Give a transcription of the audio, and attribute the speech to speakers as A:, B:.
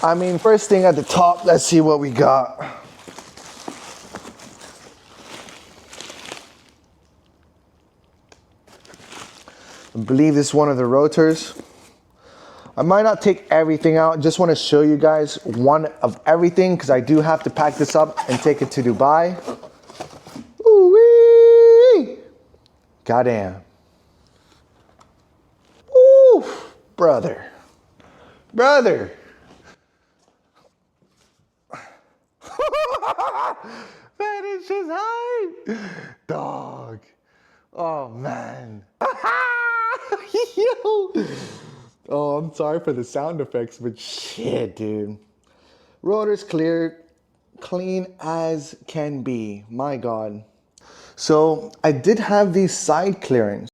A: I mean, first thing at the top, let's see what we got. I believe this is one of the rotors. I might not take everything out, just want to show you guys one of everything because I do have to pack this up and take it to Dubai. Ooh-wee! Goddamn. Ooh, brother. Brother. That is just hype. Dog. Oh, man. Yo. Oh, I'm sorry for the sound effects, but shit, dude. Rotor's clear, clean as can be. My God. So I did have these side clearings.